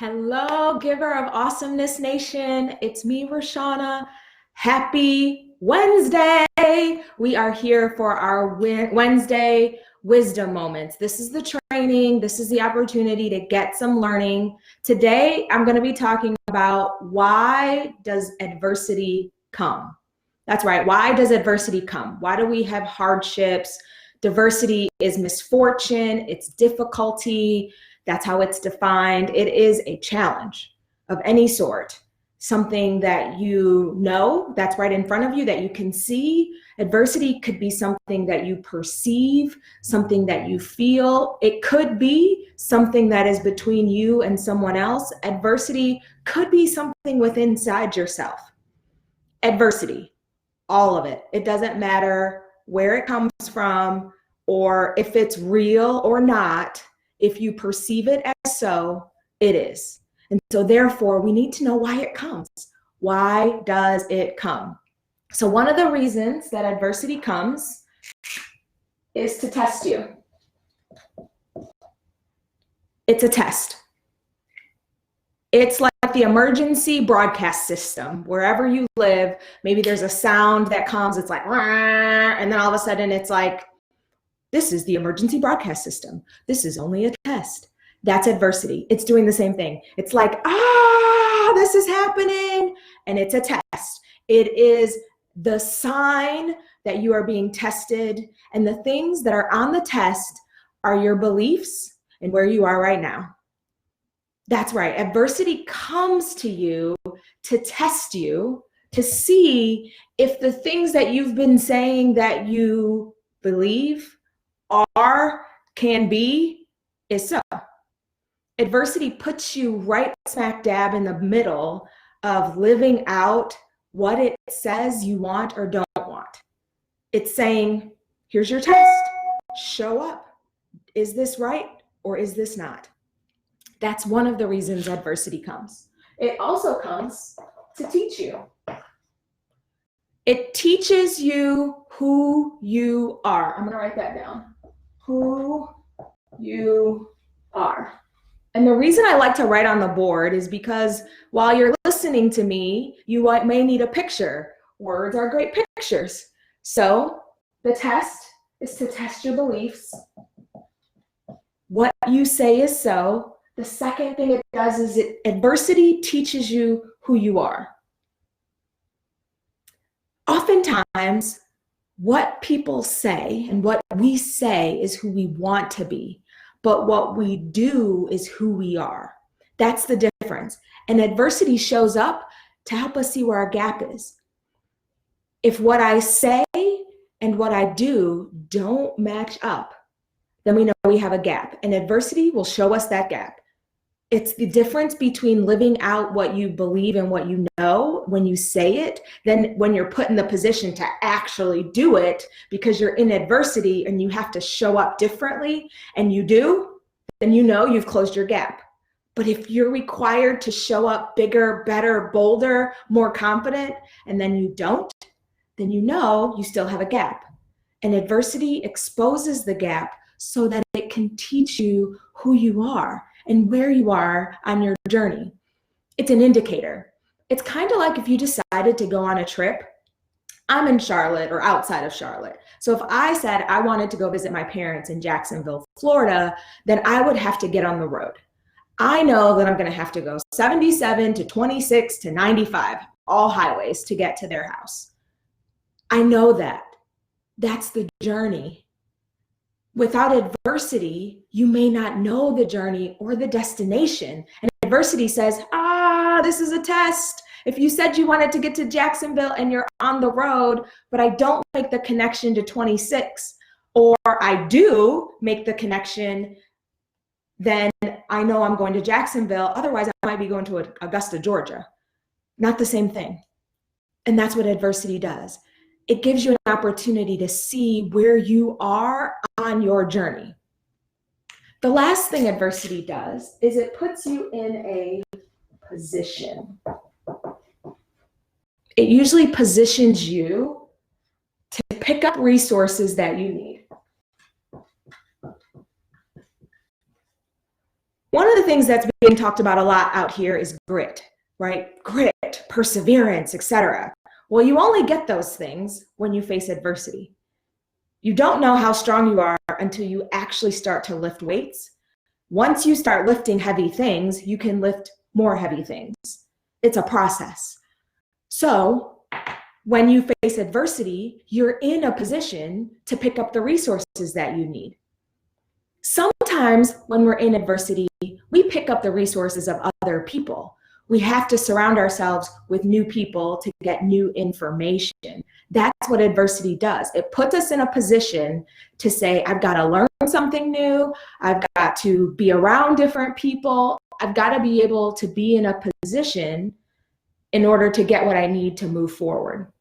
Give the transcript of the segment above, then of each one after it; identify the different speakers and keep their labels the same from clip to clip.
Speaker 1: Hello, giver of awesomeness nation. It's me, Roshana. Happy Wednesday. We are here for our Wednesday wisdom moments. This is the training. This is the opportunity to get some learning. Today, I'm going to be talking about why does adversity come? That's right. Why does adversity come? Why do we have hardships? Diversity is misfortune. It's difficulty. That's how it's defined. It is a challenge of any sort, something that you know that's right in front of you that you can see. Adversity could be something that you perceive, something that you feel. It could be something that is between you and someone else. Adversity could be something within inside yourself. Adversity, all of it. It doesn't matter where it comes from or if it's real or not. If you perceive it as so, it is. And so therefore, we need to know why it comes. Why does it come? So one of the reasons that adversity comes is to test you. It's a test. It's like the emergency broadcast system. Wherever you live, maybe there's a sound that comes, it's like, and then all of a sudden it's like, this is the emergency broadcast system. This is only a test. That's adversity. It's doing the same thing. It's like, this is happening, and it's a test. It is the sign that you are being tested, and the things that are on the test are your beliefs and where you are right now. That's right. Adversity comes to you to test you, to see if the things that you've been saying that you believe can be is so. Adversity puts you right smack dab in the middle of living out what it says you want or don't want. It's saying, here's your test. Show up. Is this right or is this not? That's one of the reasons adversity comes. It also comes to teach you. It teaches you who you are. I'm going to write that down. Who you are. And the reason I like to write on the board is because while you're listening to me, you may need a picture. Words are great pictures. So the test is to test your beliefs. What you say is so. The second thing it does is adversity teaches you who you are. Oftentimes, what people say and what we say is who we want to be, but what we do is who we are. That's the difference. And adversity shows up to help us see where our gap is. If what I say and what I do don't match up, then we know we have a gap, and adversity will show us that gap. It's the difference between living out what you believe and what you know when you say it, than when you're put in the position to actually do it because you're in adversity and you have to show up differently, and you do, then you know you've closed your gap. But if you're required to show up bigger, better, bolder, more confident, and then you don't, then you know you still have a gap. And adversity exposes the gap so that it can teach you who you are and where you are on your journey. It's an indicator. It's kind of like if you decided to go on a trip. I'm in Charlotte or outside of Charlotte. So if I said I wanted to go visit my parents in Jacksonville, Florida, then I would have to get on the road. I know that I'm going to have to go 77 to 26 to 95, all highways to get to their house. I know that. That's the journey. Without adversity, you may not know the journey or the destination. And adversity says, this is a test. If you said you wanted to get to Jacksonville and you're on the road, but I don't make the connection to 26, or I do make the connection, then I know I'm going to Jacksonville. Otherwise, I might be going to Augusta, Georgia. Not the same thing. And that's what adversity does. It gives you an opportunity to see where you are on your journey. The last thing adversity does is it puts you in a position. It usually positions you to pick up resources that you need. One of the things that's being talked about a lot out here is grit, right? Grit, perseverance, etc. Well, you only get those things when you face adversity. You don't know how strong you are until you actually start to lift weights. Once you start lifting heavy things, you can lift more heavy things. It's a process. So when you face adversity, you're in a position to pick up the resources that you need. Sometimes when we're in adversity, we pick up the resources of other people. We have to surround ourselves with new people to get new information. That's what adversity does. It puts us in a position to say, I've got to learn something new. I've got to be around different people. I've got to be able to be in a position in order to get what I need to move forward.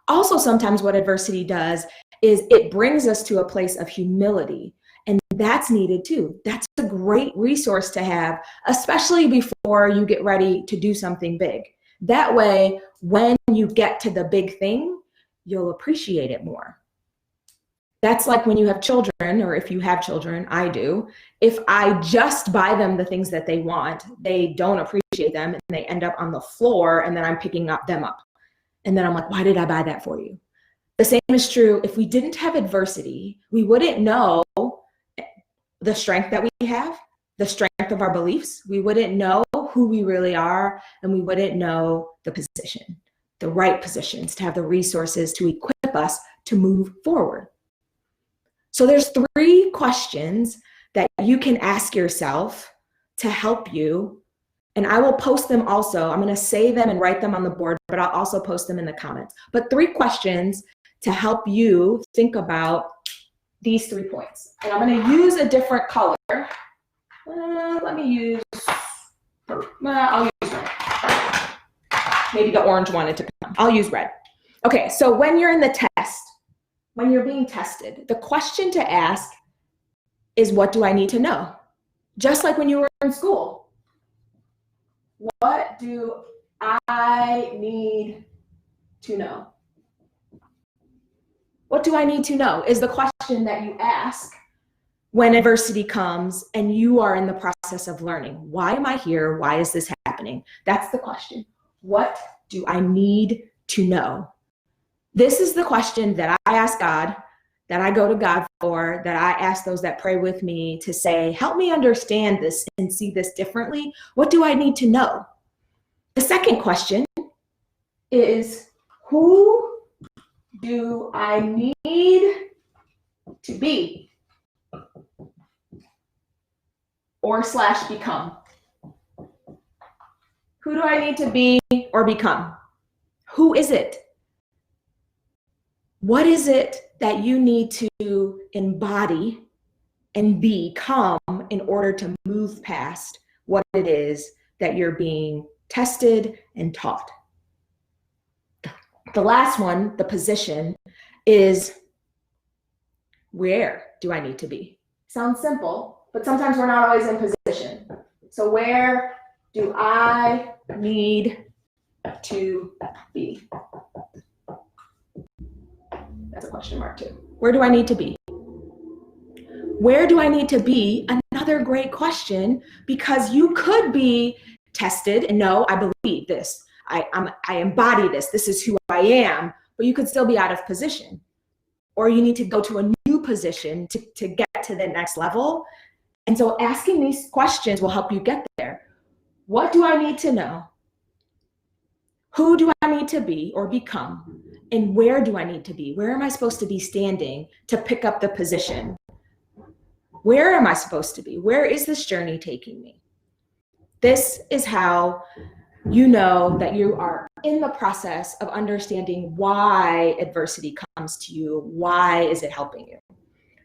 Speaker 1: Also, sometimes what adversity does is it brings us to a place of humility. And that's needed too. That's a great resource to have, especially before you get ready to do something big. That way, when you get to the big thing, you'll appreciate it more. That's like when you have children, or if you have children, I do. If I just buy them the things that they want, they don't appreciate them and they end up on the floor, and then I'm picking them up. And then I'm like, why did I buy that for you? The same is true if we didn't have adversity, we wouldn't know the strength that we have, the strength of our beliefs. We wouldn't know who we really are, and we wouldn't know the position, the right positions to have the resources to equip us to move forward. So there's 3 questions that you can ask yourself to help you, and I will post them also. I'm going to say them and write them on the board, but I'll also post them in the comments. But 3 questions to help you think about these 3 points. And I'm going to use a different color. I'll use red. Maybe the orange wanted to come. I'll use red. Okay, so when you're in the test, when you're being tested, the question to ask is, what do I need to know? Just like when you were in school. What do I need to know? What do I need to know is the question that you ask when adversity comes and you are in the process of learning. Why am I here? Why is this happening? That's the question. What do I need to know? This is the question that I ask God, that I go to God for, that I ask those that pray with me to say, help me understand this and see this differently. What do I need to know? The second question is, who do I need to be or / become? Who do I need to be or become? Who is it? What is it that you need to embody and become in order to move past what it is that you're being tested and taught? The last one, the position, is, where do I need to be? Sounds simple, but sometimes we're not always in position. So where do I need to be? That's a question mark too. Where do I need to be? Where do I need to be? Another great question, because you could be tested and know, I believe this. I embody this. This is who I am, but you could still be out of position. Or you need to go to a new position to get to the next level. And so asking these questions will help you get there. What do I need to know? Who do I need to be or become? And where do I need to be? Where am I supposed to be standing to pick up the position? Where am I supposed to be? Where is this journey taking me? This is how you know that you are in the process of understanding why adversity comes to you. Why is it helping you?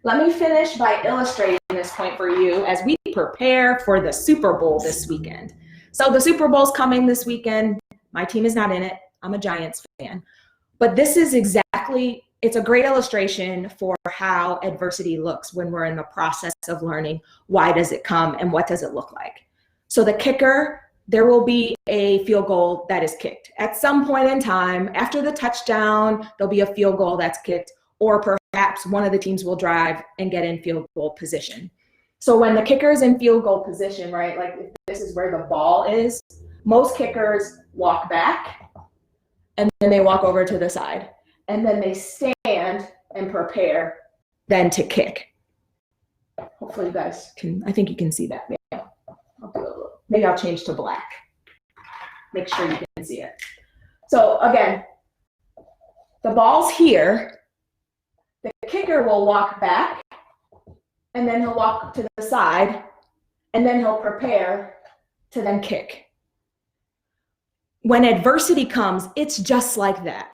Speaker 1: Let me finish by illustrating this point for you as we prepare for the Super Bowl this weekend. So the Super Bowl's coming this weekend. My team is not in it. I'm a Giants fan. But this is exactly, it's a great illustration for how adversity looks when we're in the process of learning. Why does it come and what does it look like? So the kicker, there will be a field goal that is kicked. At some point in time, after the touchdown, there'll be a field goal that's kicked, or perhaps one of the teams will drive and get in field goal position. So when the kicker is in field goal position, right, like if this is where the ball is, most kickers walk back and then they walk over to the side. And then they stand and prepare then to kick. Hopefully you guys can, I think you can see that. Yeah. Maybe I'll change to black. Make sure you can see it. So again, the ball's here. The kicker will walk back, and then he'll walk to the side, and then he'll prepare to then kick. When adversity comes, it's just like that.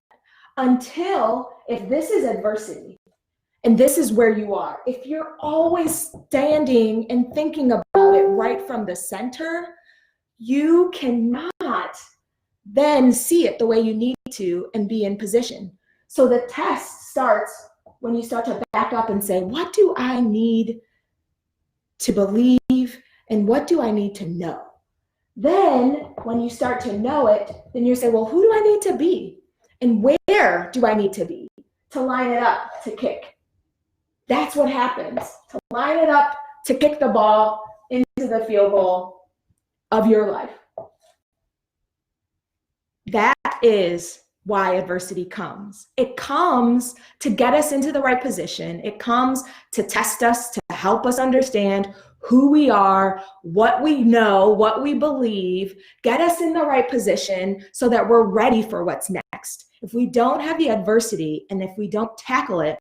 Speaker 1: Until, if this is adversity, and this is where you are, if you're always standing and thinking about it right from the center, you cannot then see it the way you need to and be in position. So the test starts when you start to back up and say, what do I need to believe and what do I need to know? Then when you start to know it, then you say, well, who do I need to be? And where do I need to be to line it up to kick? That's what happens. To line it up to kick the ball into the field goal of your life. That is why adversity comes. It comes to get us into the right position. It comes to test us, to help us understand who we are, what we know, what we believe, get us in the right position so that we're ready for what's next. If we don't have the adversity and if we don't tackle it,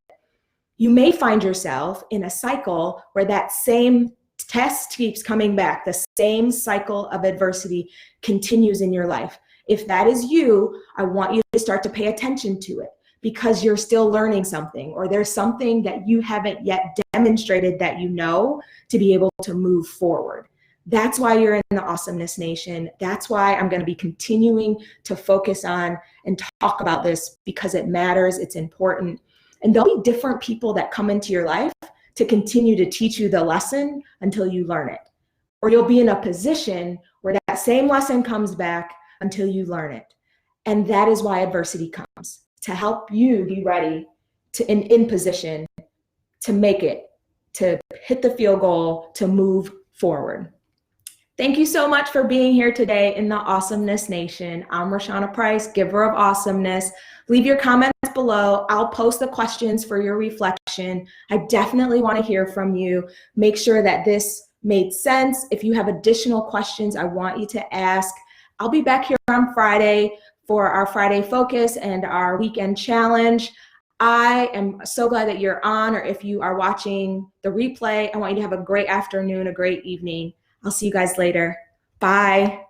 Speaker 1: you may find yourself in a cycle where that same test keeps coming back. The same cycle of adversity continues in your life. If that is you, I want you to start to pay attention to it because you're still learning something or there's something that you haven't yet demonstrated that you know to be able to move forward. That's why you're in the Awesomeness Nation. That's why I'm going to be continuing to focus on and talk about this because it matters, it's important. And there'll be different people that come into your life to continue to teach you the lesson until you learn it. Or you'll be in a position where that same lesson comes back until you learn it. And that is why adversity comes, to help you be ready to in position to make it, to hit the field goal, to move forward. Thank you so much for being here today in the Awesomeness Nation. I'm Roshana Price, giver of awesomeness. Leave your comments below. I'll post the questions for your reflection. I definitely want to hear from you. Make sure that this made sense. If you have additional questions I want you to ask, I'll be back here on Friday for our Friday Focus and our weekend challenge. I am so glad that you're on, or if you are watching the replay, I want you to have a great afternoon, a great evening. I'll see you guys later. Bye.